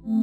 Nah,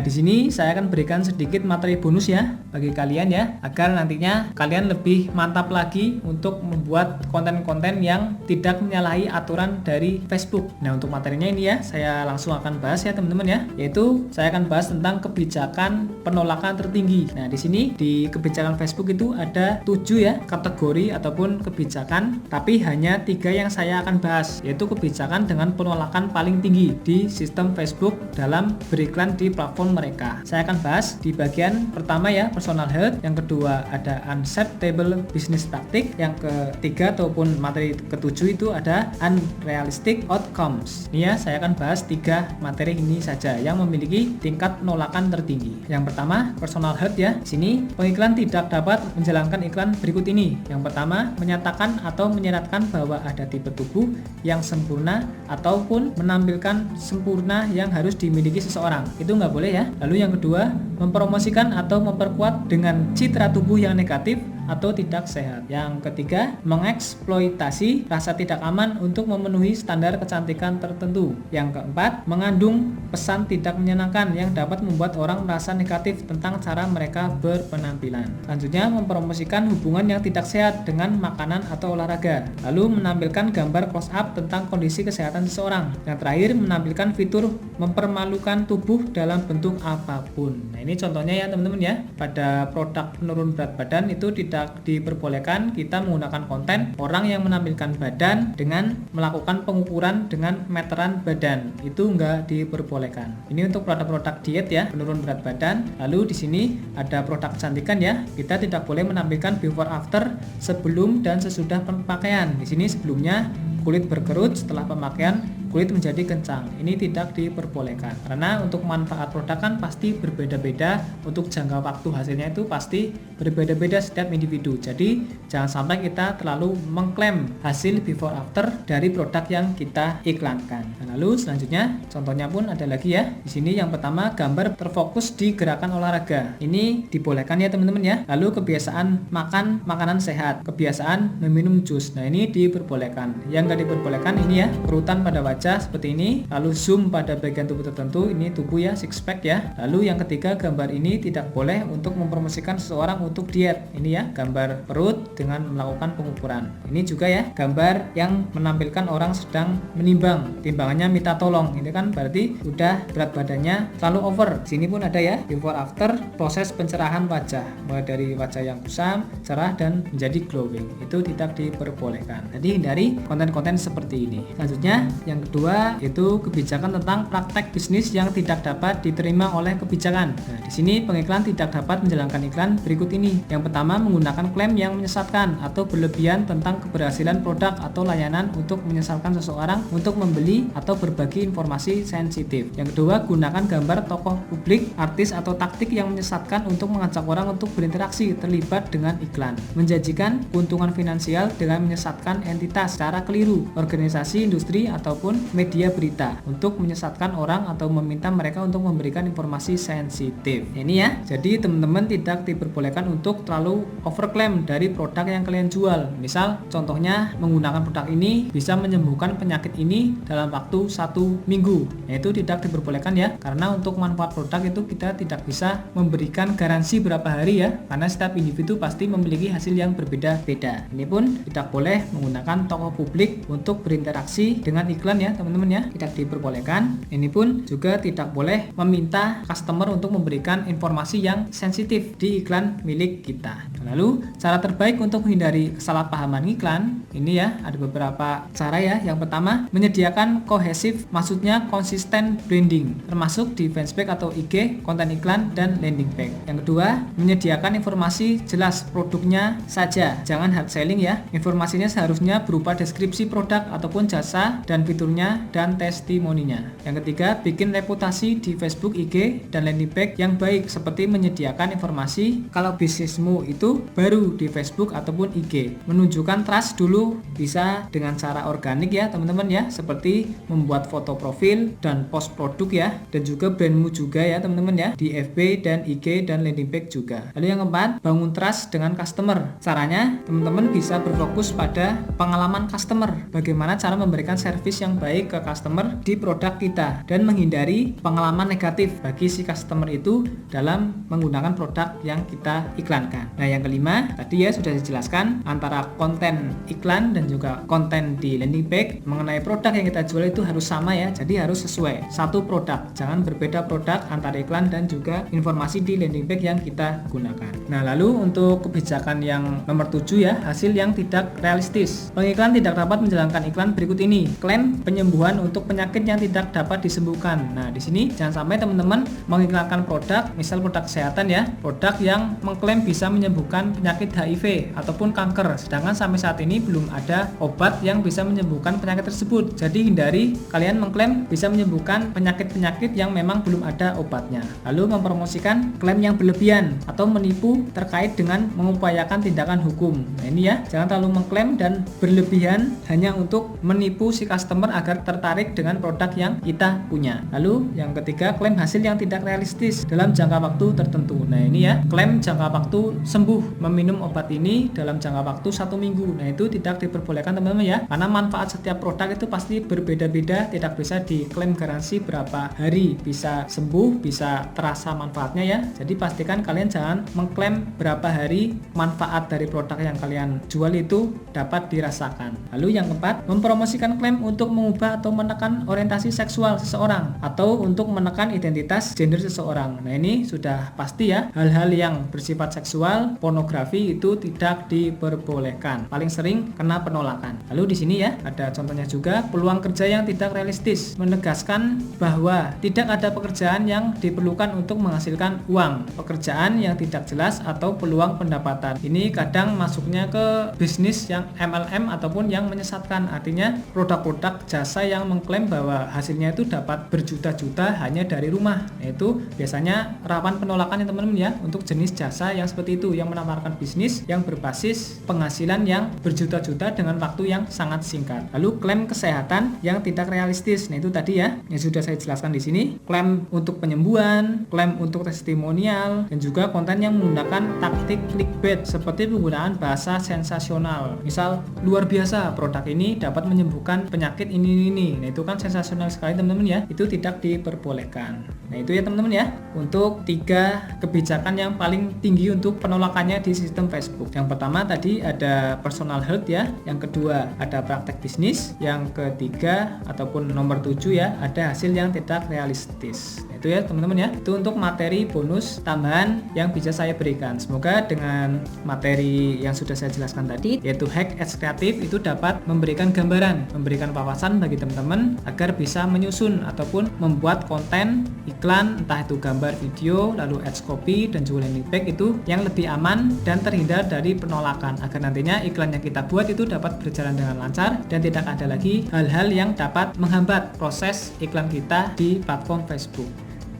di sini saya akan berikan sedikit materi bonus ya bagi kalian ya, agar nantinya kalian lebih mantap lagi untuk membuat konten-konten yang tidak menyalahi aturan dari Facebook. Nah, untuk materinya ini ya, saya langsung akan bahas ya teman-teman ya, yaitu saya akan bahas tentang kebijakan penolakan tertinggi. Nah, di sini di kebijakan Facebook itu ada 7 ya kategori ataupun kebijakan, tapi hanya 3 yang saya akan bahas, yaitu kebijakan dengan penolakan paling tinggi di sistem Facebook dalam beriklan di platform mereka. Saya akan bahas di bagian pertama ya, personal health, yang kedua ada unacceptable business tactic, yang ketiga ataupun materi ketujuh itu ada unrealistic outcomes. Ini ya, saya akan bahas 3 materi ini saja yang memiliki tingkat penolakan tertinggi. Yang pertama, personal health ya. Di sini pengiklan tidak dapat menjalankan iklan berikut ini. Yang pertama, menyatakan atau menyeratkan bahwa ada tipe tubuh yang sempurna ataupun menampilkan sempurna yang harus dimiliki seseorang. Itu nggak boleh ya. Lalu yang kedua, mempromosikan atau memperkuat dengan citra tubuh yang negatif atau tidak sehat. Yang ketiga, mengeksploitasi rasa tidak aman untuk memenuhi standar kecantikan tertentu. Yang keempat, mengandung pesan tidak menyenangkan yang dapat membuat orang merasa negatif tentang cara mereka berpenampilan. Selanjutnya, mempromosikan hubungan yang tidak sehat dengan makanan atau olahraga. Lalu menampilkan gambar close up tentang kondisi kesehatan seseorang. Yang terakhir, menampilkan fitur mempermalukan tubuh dalam bentuk apapun. Nah, ini contohnya ya teman-teman ya. Pada produk penurun berat badan itu tidak diperbolehkan kita menggunakan konten orang yang menampilkan badan dengan melakukan pengukuran dengan meteran badan. Itu enggak diperbolehkan. Ini untuk produk-produk diet ya, penurun berat badan. Lalu di sini ada produk kecantikan ya. Kita tidak boleh menampilkan before after sebelum dan sesudah pemakaian. Di sini sebelumnya kulit berkerut, setelah pemakaian kulit menjadi kencang. Ini tidak diperbolehkan. Karena untuk manfaat produk kan pasti berbeda-beda, untuk jangka waktu hasilnya itu pasti berbeda-beda setiap individu. Jadi jangan sampai kita terlalu mengklaim hasil before after dari produk yang kita iklankan. Nah, lalu selanjutnya contohnya pun ada lagi ya. Di sini yang pertama, gambar terfokus di gerakan olahraga. Ini dibolehkan ya teman-teman ya. Lalu kebiasaan makan makanan sehat, kebiasaan meminum jus. Nah, ini diperbolehkan. Yang nggak diperbolehkan ini ya, kerutan pada wajah seperti ini, lalu zoom pada bagian tubuh tertentu, ini tubuh ya, six pack ya. Lalu yang ketiga, gambar ini tidak boleh untuk mempromosikan seseorang untuk diet. Ini ya, gambar perut dengan melakukan pengukuran. Ini juga ya, gambar yang menampilkan orang sedang menimbang, timbangannya minta tolong. Ini kan berarti udah berat badannya terlalu over. Sini pun ada ya, before after proses pencerahan wajah, mulai dari wajah yang kusam, cerah dan menjadi glowing. Itu tidak diperbolehkan. Jadi hindari konten-konten seperti ini. Selanjutnya yang kedua yaitu kebijakan tentang praktek bisnis yang tidak dapat diterima oleh kebijakan. Nah, di sini pengiklan tidak dapat menjalankan iklan berikut ini. Yang pertama, menggunakan klaim yang menyesatkan atau berlebihan tentang keberhasilan produk atau layanan untuk menyesatkan seseorang untuk membeli atau berbagi informasi sensitif. Yang kedua, gunakan gambar tokoh publik, artis atau taktik yang menyesatkan untuk mengajak orang untuk berinteraksi terlibat dengan iklan. Menjanjikan keuntungan finansial dengan menyesatkan entitas secara keliru, organisasi, industri ataupun media berita untuk menyesatkan orang atau meminta mereka untuk memberikan informasi sensitif. Ini ya, jadi teman-teman tidak diperbolehkan untuk terlalu overclaim dari produk yang kalian jual. Misal contohnya menggunakan produk ini bisa menyembuhkan penyakit ini dalam waktu 1 minggu. Nah, itu tidak diperbolehkan ya, karena untuk manfaat produk itu kita tidak bisa memberikan garansi berapa hari ya, karena setiap individu pasti memiliki hasil yang berbeda-beda. Ini pun tidak boleh menggunakan tokoh publik untuk berinteraksi dengan iklan ya teman-teman ya, tidak diperbolehkan. Ini pun juga tidak boleh meminta customer untuk memberikan informasi yang sensitif di iklan milik kita. Lalu cara terbaik untuk menghindari kesalahpahaman iklan ini ya, ada beberapa cara ya. Yang pertama, menyediakan kohesif, maksudnya konsisten branding, termasuk di fanspage atau IG, konten iklan dan landing page. Yang kedua, menyediakan informasi jelas produknya saja, jangan hard selling ya. Informasinya seharusnya berupa deskripsi produk ataupun jasa dan fiturnya akunnya dan testimoninya. Yang ketiga, bikin reputasi di Facebook, IG, dan landing page yang baik, seperti menyediakan informasi kalau bisnismu itu baru di Facebook ataupun IG. Menunjukkan trust dulu bisa dengan cara organik ya teman-teman ya, seperti membuat foto profil dan post produk ya, dan juga brandmu juga ya teman-teman ya, di FB dan IG dan landing page juga. Lalu yang keempat, bangun trust dengan customer. Caranya teman-teman bisa berfokus pada pengalaman customer, bagaimana cara memberikan service yang baik ke customer di produk kita, dan menghindari pengalaman negatif bagi si customer itu dalam menggunakan produk yang kita iklankan. Nah yang kelima, tadi ya sudah dijelaskan antara konten iklan dan juga konten di landing page. Mengenai produk yang kita jual itu harus sama ya, jadi harus sesuai satu produk, jangan berbeda produk antara iklan dan juga informasi di landing page yang kita gunakan. Nah lalu untuk kebijakan yang nomor 7 ya, hasil yang tidak realistis. Pengiklan tidak dapat menjalankan iklan berikut ini. Klaim penyembuhan untuk penyakit yang tidak dapat disembuhkan. Nah di sini jangan sampai teman-teman mengiklankan produk, misal produk kesehatan ya, produk yang mengklaim bisa menyembuhkan penyakit HIV ataupun kanker, sedangkan sampai saat ini belum ada obat yang bisa menyembuhkan penyakit tersebut. Jadi hindari kalian mengklaim bisa menyembuhkan penyakit-penyakit yang memang belum ada obatnya. Lalu mempromosikan klaim yang berlebihan atau menipu terkait dengan mengupayakan tindakan hukum. Nah ini ya, jangan terlalu mengklaim dan berlebihan hanya untuk menipu si customer agar tertarik dengan produk yang kita punya. Lalu yang ketiga, klaim hasil yang tidak realistis dalam jangka waktu tertentu. Nah ini ya, klaim jangka waktu sembuh meminum obat ini dalam jangka waktu 1 minggu. Nah itu tidak diperbolehkan teman-teman ya, karena manfaat setiap produk itu pasti berbeda-beda, tidak bisa diklaim garansi berapa hari bisa sembuh, bisa terasa manfaatnya ya. Jadi pastikan kalian jangan mengklaim berapa hari manfaat dari produk yang kalian jual itu dapat dirasakan. Lalu yang keempat, mempromosikan klaim untuk mengubah atau menekan orientasi seksual seseorang atau untuk menekan identitas gender seseorang. Nah ini sudah pasti ya, hal-hal yang bersifat seksual, pornografi itu tidak diperbolehkan. Paling sering kena penolakan. Lalu di sini ya ada contohnya juga, peluang kerja yang tidak realistis, menegaskan bahwa tidak ada pekerjaan yang diperlukan untuk menghasilkan uang, pekerjaan yang tidak jelas atau peluang pendapatan. Ini kadang masuknya ke bisnis yang MLM ataupun yang menyesatkan, artinya produk-produk jasa yang mengklaim bahwa hasilnya itu dapat berjuta-juta hanya dari rumah. Nah, itu biasanya rawan penolakan ya teman-teman ya, untuk jenis jasa yang seperti itu, yang menawarkan bisnis yang berbasis penghasilan yang berjuta-juta dengan waktu yang sangat singkat. Lalu klaim kesehatan yang tidak realistis. Nah itu tadi ya yang sudah saya jelaskan di sini, klaim untuk penyembuhan, klaim untuk testimonial, dan juga konten yang menggunakan taktik clickbait seperti penggunaan bahasa sensasional. Misal, luar biasa produk ini dapat menyembuhkan penyakit ini. Nah itu kan sensasional sekali teman-teman ya, itu tidak diperbolehkan. Nah itu ya teman-teman ya, untuk 3 kebijakan yang paling tinggi untuk penolakannya di sistem Facebook. Yang pertama tadi ada personal health ya, yang kedua ada praktek bisnis, yang ketiga ataupun nomor 7 ya, ada hasil yang tidak realistis. Nah, itu ya teman-teman ya, itu untuk materi bonus tambahan yang bisa saya berikan. Semoga dengan materi yang sudah saya jelaskan tadi, yaitu Hack Ads Kreatif, itu dapat memberikan gambaran, memberikan wawasan bagi teman-teman agar bisa menyusun ataupun membuat konten iklan, entah itu gambar, video, lalu ads copy, dan juga landing page itu yang lebih aman dan terhindar dari penolakan, agar nantinya iklan yang kita buat itu dapat berjalan dengan lancar dan tidak ada lagi hal-hal yang dapat menghambat proses iklan kita di platform Facebook.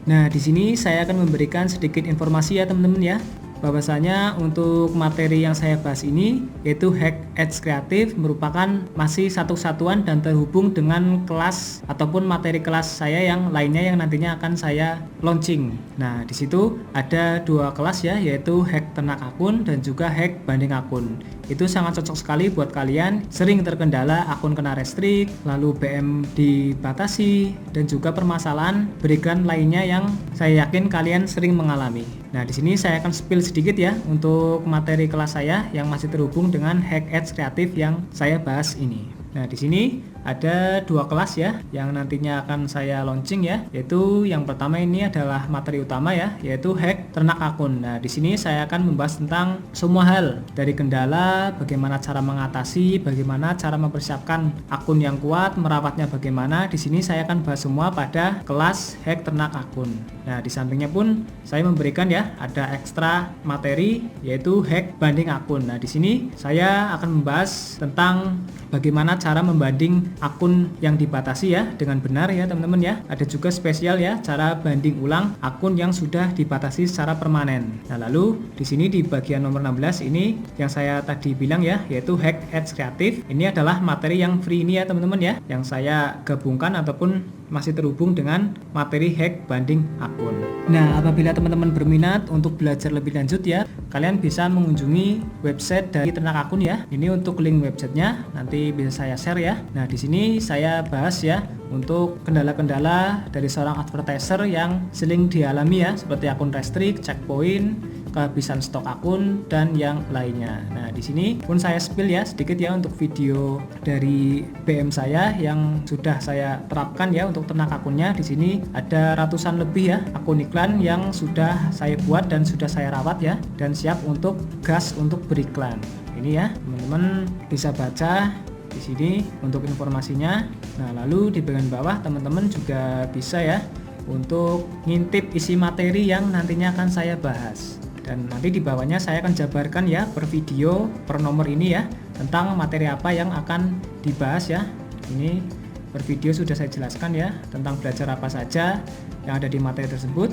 Nah, di sini saya akan memberikan sedikit informasi ya teman-teman ya, bahwasanya untuk materi yang saya bahas ini, yaitu Hack Ads Kreatif, merupakan masih satu kesatuan dan terhubung dengan kelas ataupun materi kelas saya yang lainnya yang nantinya akan saya launching. Nah di situ ada 2 kelas ya, yaitu Hack Ternak Akun dan juga Hack Banding Akun. Itu sangat cocok sekali buat kalian sering terkendala akun kena restrik, lalu BM dibatasi, dan juga permasalahan beriklan lainnya yang saya yakin kalian sering mengalami. Nah, di sini saya akan spill sedikit ya untuk materi kelas saya yang masih terhubung dengan Hack Ads Kreatif yang saya bahas ini. Nah, di sini ada 2 kelas ya yang nantinya akan saya launching ya, yaitu yang pertama ini adalah materi utama ya, yaitu Hack Ternak Akun. Nah, di sini saya akan membahas tentang semua hal dari kendala, bagaimana cara mengatasi, bagaimana cara mempersiapkan akun yang kuat, merawatnya bagaimana. Di sini saya akan bahas semua pada kelas Hack Ternak Akun. Nah, di sampingnya pun saya memberikan ya ada ekstra materi yaitu Hack Banding Akun. Nah, di sini saya akan membahas tentang bagaimana cara membanding akun yang dibatasi ya dengan benar ya teman-teman ya. Ada juga spesial ya, cara banding ulang akun yang sudah dibatasi secara permanen. Nah, lalu di sini di bagian nomor 16 ini yang saya tadi bilang ya, yaitu Hack Ads Kreatif. Ini adalah materi yang free ini ya teman-teman ya, yang saya gabungkan ataupun masih terhubung dengan materi hack banding akun. Nah, apabila teman-teman berminat untuk belajar lebih lanjut ya, kalian bisa mengunjungi website dari Ternak Akun ya. Ini untuk link websitenya nanti bisa saya share ya. Nah, di sini saya bahas ya untuk kendala-kendala dari seorang advertiser yang sering dialami ya, seperti akun restrict, checkpoint, kehabisan stok akun dan yang lainnya. Nah, di sini pun saya spill ya sedikit ya untuk video dari BM saya yang sudah saya terapkan ya untuk ternak akunnya. Di sini ada ratusan lebih ya akun iklan yang sudah saya buat dan sudah saya rawat ya, dan siap untuk gas untuk beriklan. Ini ya, teman-teman bisa baca di sini untuk informasinya. Nah, lalu di bagian bawah teman-teman juga bisa ya untuk ngintip isi materi yang nantinya akan saya bahas. Dan nanti di bawahnya saya akan jabarkan ya per video, per nomor ini ya, tentang materi apa yang akan dibahas ya. Ini per video sudah saya jelaskan ya tentang belajar apa saja yang ada di materi tersebut.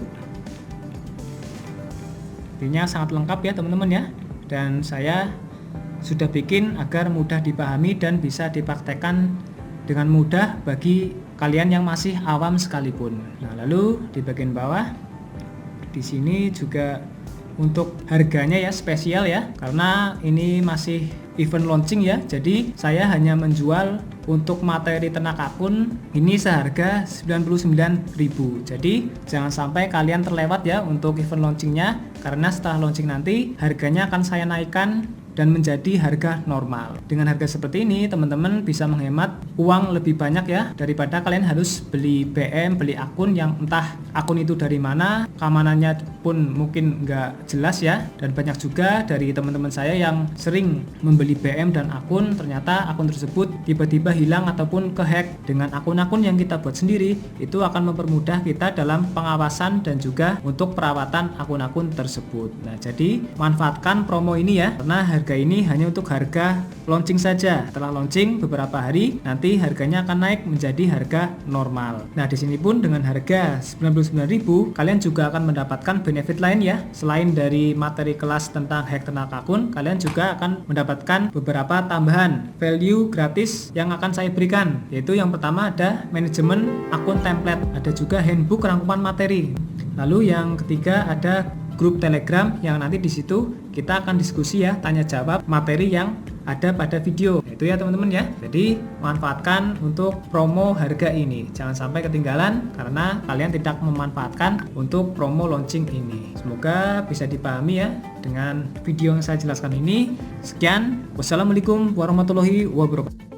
Intinya sangat lengkap ya teman-teman ya. Dan saya sudah bikin agar mudah dipahami dan bisa dipraktekkan dengan mudah bagi kalian yang masih awam sekalipun. Nah, lalu di bagian bawah di sini juga untuk harganya ya spesial ya, karena ini masih event launching ya. Jadi saya hanya menjual untuk materi ternak akun ini seharga 99.000. Jadi jangan sampai kalian terlewat ya untuk event launchingnya, karena setelah launching nanti harganya akan saya naikkan dan menjadi harga normal. Dengan harga seperti ini teman-teman bisa menghemat uang lebih banyak ya, daripada kalian harus beli BM, beli akun yang entah akun itu dari mana, keamanannya pun mungkin nggak jelas ya. Dan banyak juga dari teman-teman saya yang sering membeli BM dan akun, ternyata akun tersebut tiba-tiba hilang ataupun kehack. Dengan akun-akun yang kita buat sendiri itu akan mempermudah kita dalam pengawasan dan juga untuk perawatan akun-akun tersebut. Nah, jadi manfaatkan promo ini ya, karena harga ini hanya untuk harga launching saja. Setelah launching beberapa hari nanti harganya akan naik menjadi harga normal. Nah, di sini pun dengan harga 99.000 kalian juga akan mendapatkan benefit lain ya. Selain dari materi kelas tentang hack ternak akun, kalian juga akan mendapatkan beberapa tambahan value gratis yang akan saya berikan, yaitu yang pertama ada manajemen akun template, ada juga handbook rangkuman materi. Lalu yang ketiga ada grup Telegram yang nanti di situ kita akan diskusi ya, tanya jawab materi yang ada pada video. Itu ya teman-teman ya. Jadi manfaatkan untuk promo harga ini. Jangan sampai ketinggalan karena kalian tidak memanfaatkan untuk promo launching ini. Semoga bisa dipahami ya dengan video yang saya jelaskan ini. Sekian. Wassalamualaikum warahmatullahi wabarakatuh.